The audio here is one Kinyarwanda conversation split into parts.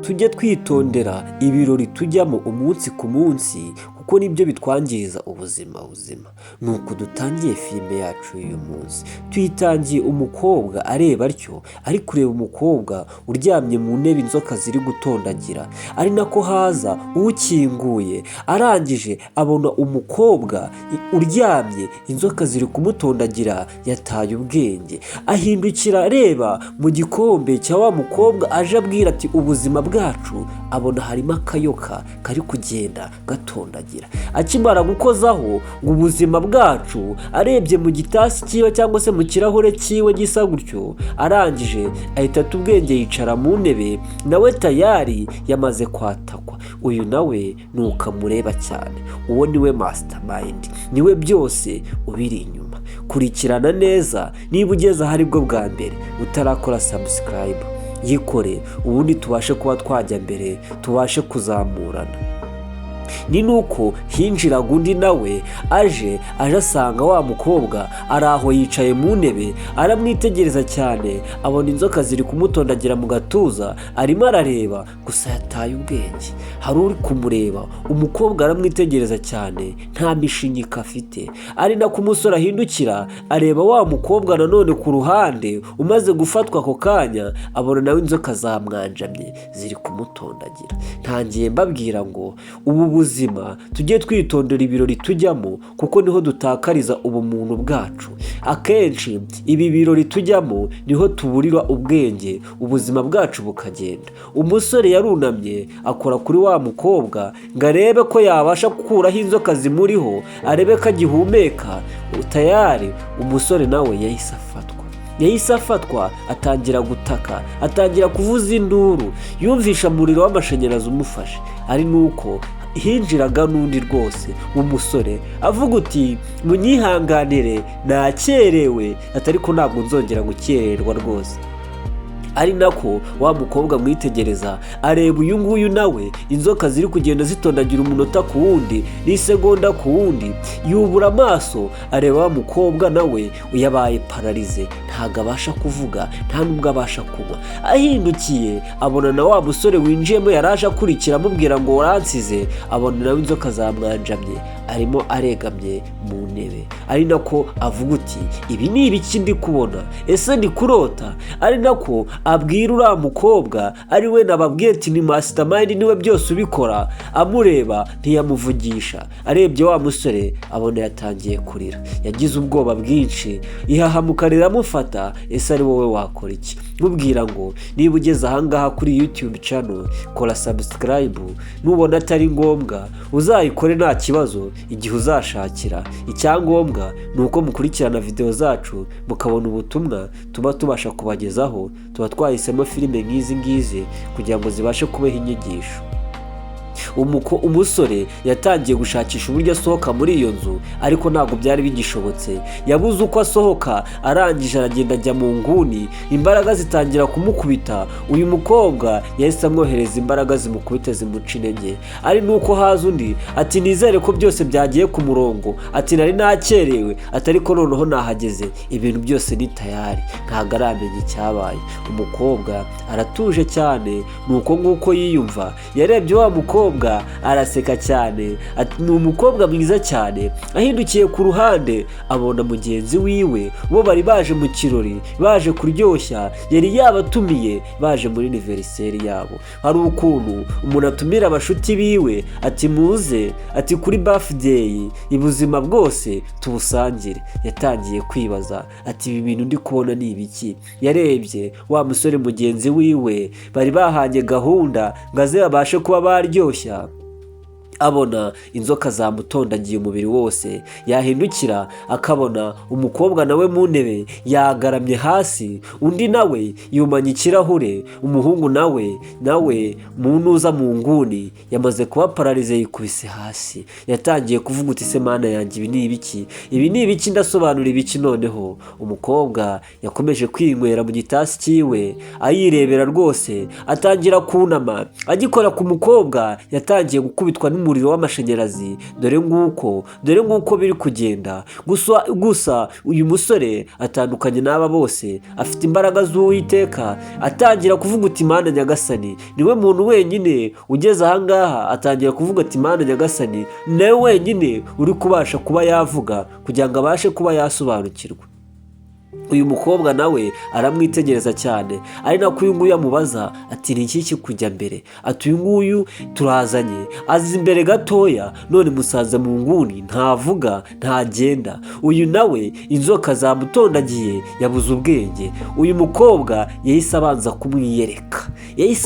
tujye twitondera ibirori tujyamo umunsi ku munsi kuko nibyo bitwangiriza ubuzima. Nuko dutangiye filime yacu y'uyu munsi, tuyitangiye umukobwa areba atyo, ari kureba umukobwa uryamye mu ntebe inzoka ziri gutondagira, ari nako haza ukinguye, arangije abona umukobwa uryamye inzoka ziri kumutondagira, yataye ubwenge, ahindukira areba mu gikombe cya wa mukobwa aje abwira ati ubuzima bwacu, abona harimo akayoka kari kugenda gatondagira. Akimara gukozaho ngo ubuzima bwacu, arebye mu gitasi cyiwe cyangwa se mu kirahure cyiwe gisa gutyo, arangije ahita ata ubwenge yicara mu ntebe, nawe tayari yamaze kwatakwa. Uyu nawe nukamureba cyane, uwo niwe mastermind, niwe byose ubiri inyuma. Kurikirana neza, niba ugeze ahari bwo bwa mbere utarakora subscribe, yikore ubundi tubashe kuba twajya mbere, tubashe kuzamurana. Ni nuko hinjiraga undi nawe aje asanga wa mukobwa ari aho yicaye mu ntebe, aramwitegereza cyane, abona inzoka ziri kumutondagira mu gatuza, arimo arareba gusa yataye ubwenge. Hari uri kumureba, umukobwa aramwitegereza cyane, nta mishinyika afite. Ari nako umusore ahindukira areba wa mukobwa nanone ku ruhande umaze gufatwa ako kanya, abona nawe inzoka zamwanjamye ziri kumutondagira. Ntangiye mbabwira ngo ubu buzima tujye twitondera ibirori tujyamo kuko niho dutakariza ubumuntu bwacu. Akenshi ibi birori tujyamo niho tuburira ubwenge, ubuzima bwacu bukagenda. Umusore yarunamye akora kuri wa mukobwa ngo arebe ko yabasha gukuraho inzoka zimuriho, arebe ko agihumeka. Tayari umusore nawe yahise afatwa, atangira gutaka, atangira kuvuza induru, yumvisha umuriro w'amashanyarazi umufashe. Ari nuko hinjiraga n'undi rwose w'umusore avuga uti munyihanganire nakerewe, ariko ntabwo nzongera gukererwa rwose. Ari nako wa mukobwa mwitegereza, areba uyu nguyu nawe inzoka ziri kugenda zitondagira umunota ku wundi n'isegonda ku wundi, yubura amaso areba wa mukobwa nawe yabaye pararize, ntago abasha kuvuga, nta nubwo abasha kunywa. Ahindukiye abona na wa musore winjiyemo yaraje akurikira amubwira ngo waransize, abona nawe inzoka zamwanjamye, arimo aregamye mu ntebe. Ari nako avuga uti ibi ni ibiki ndi kubona, ese ndi kurota? Ari nako abwira uriya mukobwa ari we nababwiye ati ni mastermind, niwe byose ubikora. Amureba ntiyamuvugisha, arebye wa musore abona yatangiye kurira, yagize ubwoba bwinshi, ihahamuka riramufata. Ese ari wowe wakora iki? Mubwira ngo niba ugeze ahangaha kuri YouTube channel, kora subscribe, nubona atari ngombwa uzayikore nta kibazo igihe uzashakira. Icyangombwa ni uko mukurikirana video zacu mukabona ubutumwa tuba tubasha kubagezaho, tuba twahisemo filime nk'izi ngizi kugira ngo zibashe kubaha inyigisho. Umusore yatangiye gushakisha uburyo asohoka muri iyo nzu, ariko ntabwo byari bigishobotse. Yabuze uko asohoka, arangije aragenda ajya mu nguni, imbaraga zitangira kumukubita. Uyu mukobwa yahise amwohereza imbaraga zimukubite zimuca intege. Ari nuko haza undi ati nizere ko byose byagiye ku murongo, ati nari nakerewe, ariko noneho nahageze, ibintu byose ni tayari, ntabwo aramenya icyabaye. Umukobwa aratuje cyane, nuko nguko yiyumva. Yarebye wa mukobwa araseka cyane, ati ni umukobwa mwiza cyane. Ahindukiye ku ruhande abona mugenzi wiwe, bo bari baje mu kirori, baje kuryoshya, yari yabatumiye, baje muri anniversaire yabo. Hari ukuntu umuntu atumira abashuti biwe ati muze, ati kuri birthday ibuzima bwose tubusangire. Yatangiye kwibaza ati ibi bintu ndi kubona ni ibiki? Yarebye wa musore mugenzi wiwe, bari bahanye gahunda ngo aze babashe kuba baryoshya, abona inzoka zamutondagiye umubiri wose. Yahindukira akabona umukobwa nawe mu ntebe yagaramye hasi, undi nawe yumanye ikirahure, umuhungu nawe munuza mu nguni yamaze kuba pararize, yikubise hasi. Yatangiye kuvuga uti se mana yanjye ibi ni ibiki ndasobanura ibiki noneho? Umukobwa yakomeje kwinywera mu gitasi cyiwe ayirebera rwose, atangira kunama. Agikora ku mukobwa yatangiye gukubitwa y'umuriro w'amashanyarazi, dore nguko biri kugenda. Gusa uyu musore atandukanye n'aba bose, afite imbaraga z'Uwiteka, atangira kuvuga uti Mana Nyagasani, niwe muntu wenyine ugeze ahangaha atangira kuvuga ati Mana Nyagasani, nawe wenyine uri kubasha kuba yavuga kugira ngo abashe kuba yasobanukirwa. Uyu mukobwa nawe aramwitegereza cyane, ari nako uyu nguyu amubaza ati ni iki kikujya mbere? Ati uyu nguyu turazanye azi imbere gatoya, none musanze mu nguni, ntavuga ntagenda. Uyu nawe inzoka zamutondagiye yabuze ubwenge. Uyu mukobwa yahise abanza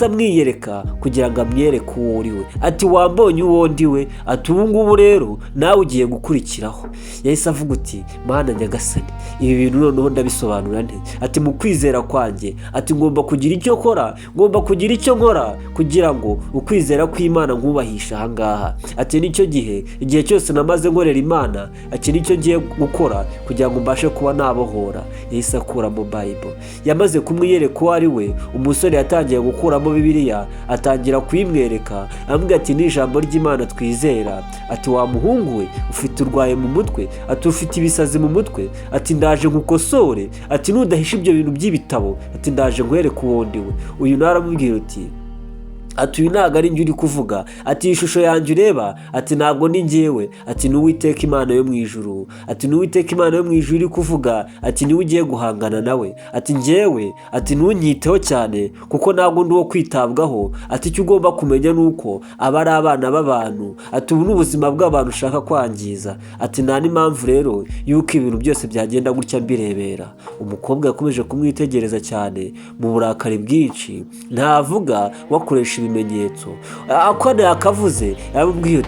amwiyereka kugira ngo amwereke uwo uri we. Ati wambonye uwo ndi we? Ati ubu ngubu rero nawe ugiye gukurikiraho. Yahise avuga uti Mana Nyagasani, ibi bintu noneho ndabisobanura nte? Ati mu kwizera kwanjye, ati ngomba kugira icyo nkora kugira ngo ukwizera kw'Imana nkubahisha ahangaha. Ati nicyo igihe cyose namaze nkorera Imana, ati nicyo ngiye gukora kugira ngo mbashe kuba nabohora. Yahise akuramo Bible, yamaze kumwiyereka uwo ari we. Umusore yatangiye gukuramo Bibiliya, atangira kuyimwereka, amubwira ati ni ijambo ry'Imana twizera. Ati wa muhungu we, ufite urwaye mu mutwe? Ati ufite ibisazi mu mutwe? Ati ndaje nkukosore. Ati nudahisha ibyo bintu by'ibitabo, ati ndaje nkwereke uwo ndi we. Uyu nawe aramubwira uti ati uyu ntabwo ari njye uri kuvuga, ati iyi shusho yanjye ureba, ati ntabwo ni njyewe, ati ni Uwiteka Imana yo mu ijuru. Ati ni Uwiteka Imana yo mu ijuru uri kuvuga, ati niwe ugiye guhangana nawe. Ati njyewe, ati ntunyiteho cyane kuko ntabwo ndi uwo kwitabwaho. Ati icyo ugomba kumenya ni uko aba ari abana b'abantu, ati ubu ni ubuzima bw'abantu ushaka kwangiza. Ati nta n'impamvu rero yuko ibintu byose byagenda gutya mbirebera. Umukobwa yakomeje kumwitegereza cyane mu burakari bwinshi, ntavuga, wakoresha ibimenyetso. Akone yakavuze, yaramubwiye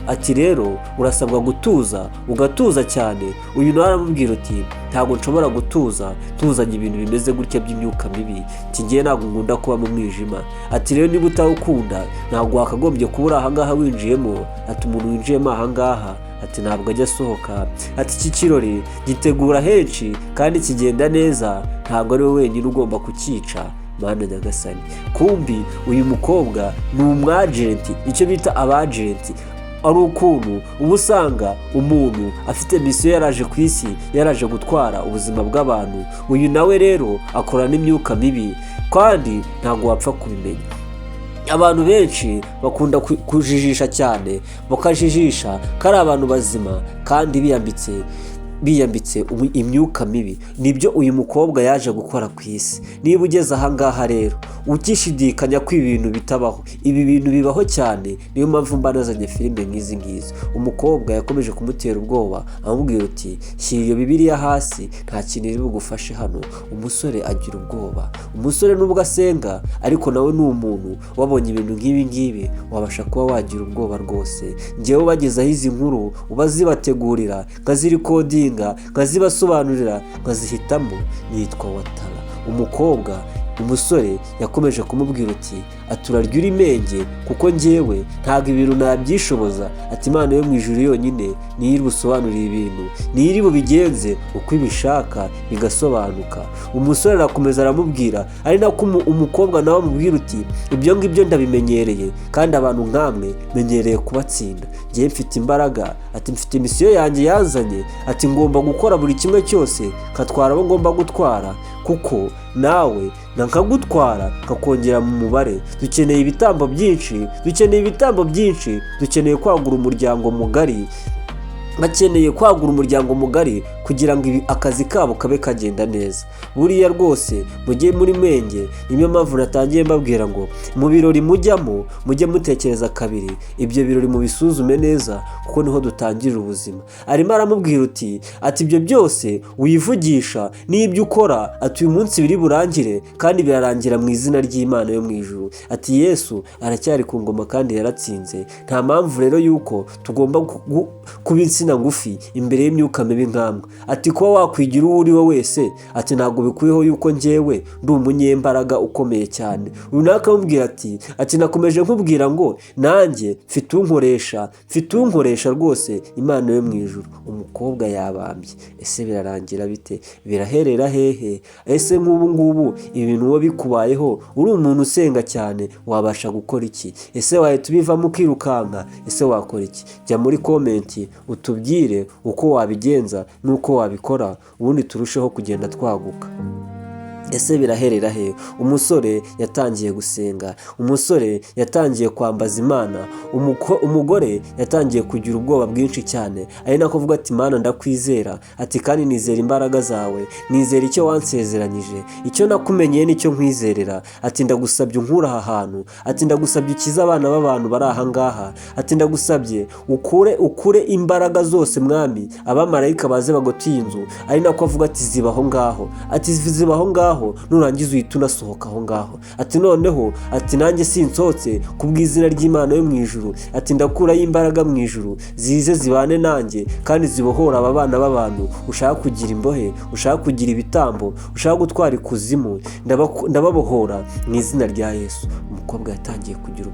ati rero urasabwa gutuza, ugatuza cyane. Uyu nawe aramubwira ati ntabwo nshobora gutuza tuzanye ibintu bimeze gutya by'imyuka mibi, ngiye ntabwo nkunda kuba mu mwijima. Ati rero niba utawukunda ntabwo wakagombye kubura ahangaha winjiyemo. Ati umuntu winjiyemo ahangaha, ati ntabwo ajya asohoka. Ati iki kirori gitegura henshi kandi kigenda neza, ntabwo ari we wenyine ugomba kucyica. Mana Nyagasani, kumbi uyu mukobwa ni umwajenti, icyo bita abajenti. Ari ukuntu uba usanga umuntu afite misiyo, yaraje ku isi, yaraje gutwara ubuzima bw'abantu. Uyu nawe rero akora n'imyuka mibi kandi ntabwo wapfa kubimenya. Abantu benshi bakunda kujijisha cyane, bakajijisha ko ari abantu bazima kandi biyambitse imyuka mibi. Nibyo uyu mukobwa yaje gukora ku isi. Niba ugeze ahangaha rero ukishidikanya ko ibintu bitabaho, ibi bintu bibaho cyane. Niyo mpamvu mba nazanye filime nk'izi ngizi. Umukobwa yakomeje kumutera ubwoba, amubwira uti shyira iyo Bibiliya hasi, nta kintu iri bugufashe hano. Umusore agira ubwoba. Umusore nubwo asenga ariko nawe ni umuntu wabonye ibintu nk'ibi ngibi, wabasha kuba wagira ubwoba rwose. Njyewe bagezaho izi nkuru ubazibategurira, nkazirikodinga, nkazibasobanurira, nkazihitamo, yitwa Watara. Umusore yakomeje kumubwira ati urarya uri menge kuko njyewe ntabwo ibintu nabyishoboza. Ati Imana yo mu ijuru yonyine niyo iri busobanurire ibintu, niyo iri bubigenze uko ibishaka bigasobanuka. Umusore arakomeza aramubwira, ari nako umukobwa nawe amubwira uti ibyo ngibyo ndabimenyereye kandi abantu nkamwe menyereye kubatsinda. Njyewe mfite imbaraga, ati mfite misiyo yanjye yanzanye, ati ngomba gukora buri kimwe cyose katwara abo ngomba gutwara, kuko nawe nkagutwara kakongera mu mubare. Dukeneye ibitambo byinshi, dukeneye kwagura umuryango mugari. Bakeneye kwagura umuryango mugari kugira ngo akazi kabo kabe kagenda neza. Buriya rwose mujye muri menge. Niyo mpamvu natangiye mbabwira ngo mu birori mujyamo mujye mutekereza kabiri, ibyo birori mubisuzume neza kuko niho dutangirira ubuzima. Arimo aramubwira ati ibyo byose wivugisha n'ibyo ukora, ati uyu munsi biri burangire kandi birarangira mu izina ry'Imana yo mu ijuru. Ati Yesu aracyari ku ngoma kandi yaratsinze. Nta mpamvu rero yuko tugomba kuba insina ngufi imbere y'imyuka mibi nk'amwe. ati kuba wakwigira uwo uri we wese, ati ntabwo bikuyeho yuko njyewe ndi umunyembaraga ukomeye cyane. uyu nawe akamubwira ati nakomeje nkubwira ngo nanjye mfite unkoresha rwose, Imana yo mu ijuru. Umukobwa yabambye. Ese birarangira bite? Biraherera hehe? Ese nk'ubu ngubu ibintu uwo bikubayeho uri umuntu usenga cyane wabasha gukora iki? Ese wahita ubivamo ukirukanka? Ese wakora iki? Jya muri komenti utubwire uko wabigenza n'uko wabikora, ubundi turusheho kugenda twaguka. Ese biraherera he? Umusore yatangiye gusenga, umusore yatangiye kwambaza Imana, umugore yatangiye kugira ubwoba bwinshi cyane, ari nako avuga ati Mana ndakwizera, ati kandi nizera imbaraga zawe, nizera icyo wansezeranyije, icyo nakumenyeye nicyo nkwizerera, ati ndagusabye unkure aha hantu, ati ndagusabye ukize abana b'abantu bari aha ngaha, ati ndagusabye ukure imbaraga zose mwami, abamarayika baze bagotiye inzu. Ari nako avuga ati zibaho ngaho, ati zibaho ngaho, nurangiza uhita unasohoka aho ngaho. Ati noneho, ati nanjye sinsohotse kubw'izina ry'Imana yo mu ijuru, ati ndakuraho imbaraga mu ijuru zize zibane nanjye kandi zibohora aba bana b'abantu ushaka kugira imbohe, ushaka kugira ibitambo, ushaka gutwara ikuzimu, ndababohora mu izina rya Yesu. Umukobwa yatangiye kugira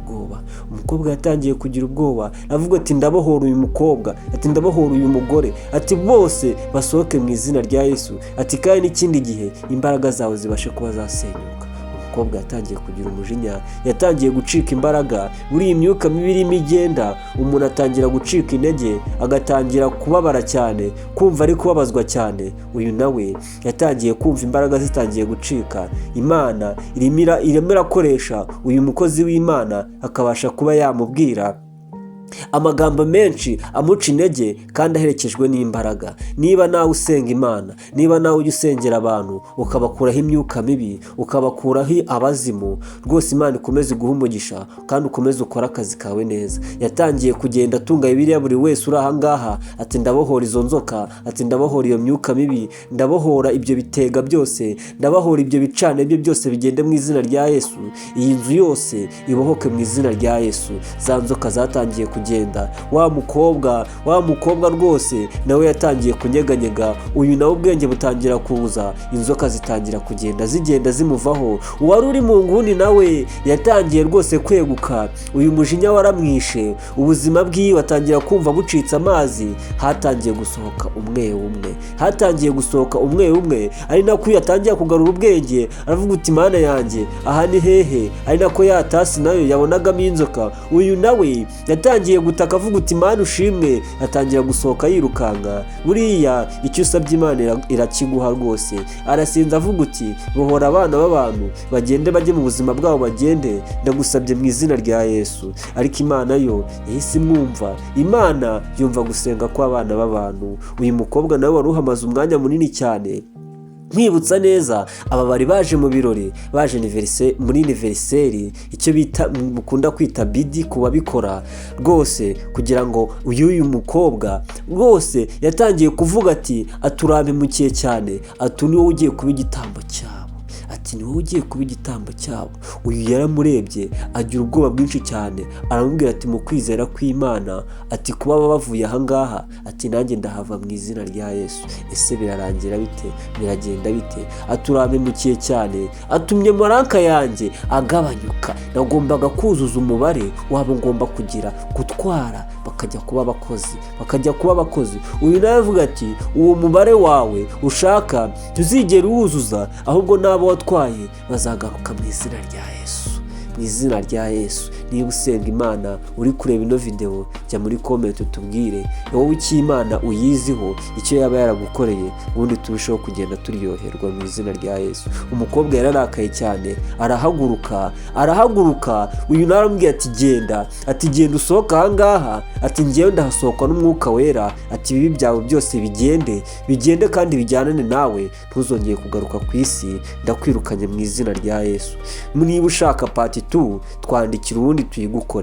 ubwoba, avuga ati ndabohora uyu mukobwa, ati ndabohora uyu mugore, ati bose basohoke mu izina rya Yesu, ati kandi n'ikindi gihe imbaraga zawe zibashe kuba zasenyuka. Umukobwa yatangiye kugira umujinya, yatangiye gucika imbaraga. Muri iyi myuka mibi irimo igenda, umuntu atangira gucika intege, agatangira kubabara cyane, kumva ari kubabazwa cyane. Uyu nawe yatangiye kumva imbaraga zitangiye gucika. Imana irimo irakoresha uyu mukozi w'Imana akabasha kuba yamubwira amagambo menshi amuca intege kandi aherekejwe n'imbaraga. Niba nawe usenga Imana, niba nawe ujya usengera abantu ukabakuraho imyuka mibi, ukabakuraho abazimu, rwose Imana ikomeze guha umugisha kandi ukomeze ukora akazi kawe neza. Yatangiye kugenda atunga Bibiliya buri wese uri aha ngaha, ati ndabohora izo nzoka, ati ndabohora iyo myuka mibi, ndabohora ibyo bitega byose, ndabohora ibyo bicane byo byose bigende mu izina rya Yesu. Iyi nzu yose ibohoke mu izina rya Yesu. Za nzoka zatangiye kugenda, wa mukobwa rwose nawe yatangiye kunyeganyega. Uyu nawe ubwenge butangira kuza, inzoka zitangira zigenda zimuvaho. Uwari uri mu nguni nawe yatangiye rwose kweguka. Uyu mujinya waramwishe, ubuzima bwiwe atangira kumva bucitse amazi. Hatangiye gusohoka umwe umwe, ari nako yatangiye kugarura ubwenge, aravuga uti Mana yanjye aha ni hehe? Ari nako yatasi nayo yabonagamo inzoka. Uyu nawe yatangiye gutaka avuga uti Mana ushimwe, atangira gusohoka yirukanka. Buriya icyo usabye Imana irakiguha rwose. Arasinza avuga uti bohora abana b'abantu bagende bajye mu buzima bwabo, bagende, ndagusabye mu izina rya Yesu. Ariko Imana yo yahise imwumva. Imana yumva gusenga kw'abana b'abantu. Uyu mukobwa nawe wari uhamaze umwanya munini cyane. Nkwibutsa neza, aba bari baje mu birori, baje muri aniversary, icyo mukunda kwita bidi ku babikora rwose, kugira ngo uyu mukobwa rwose yatangiye kuvuga ati aturabimukiye cyane, ati ni wowe ugiye kuba igitambo cyabo. Uyu yaramurebye agira ubwoba bwinshi cyane, aramubwira ati mu kwizera kw'Imana, ati kuba bavuye aha ngaha, ati nanjye ndahava mu izina rya Yesu. Ese birarangira bite? Biragenda bite? Aturabimukiye cyane, atumye maranka yanjye agabanyuka. Nagombaga kuzuza umubare wabo ngomba kugira gutwara, bakajya kuba abakozi. Uyu nawe avuga ati uwo mubare wawe ushaka tuzigera uwuzuza, ahubwo n'abo watwaye bazagaruka mu izina rya Yesu. Mu izina rya Yesu. Niba usenga Imana uri kureba ino video, jya muri comment utubwire wowe icyo Imana uyiziho, icyo yaba yaragukoreye, ubundi turusheho kugenda turyoherwa mu izina rya Yesu. Umukobwa yararakaye cyane, arahaguruka. Uyu naramubwiye ati genda usohoka aha ngaha, ati ngewe ndahasohoka n'umwuka wera, ati ibibi byawe byose bigende kandi bijyanane nawe, ntuzongeye kugaruka ku isi, ndakwirukanye mu izina rya Yesu. Niba ushaka part 2 twandikira ubundi tuyigukorera.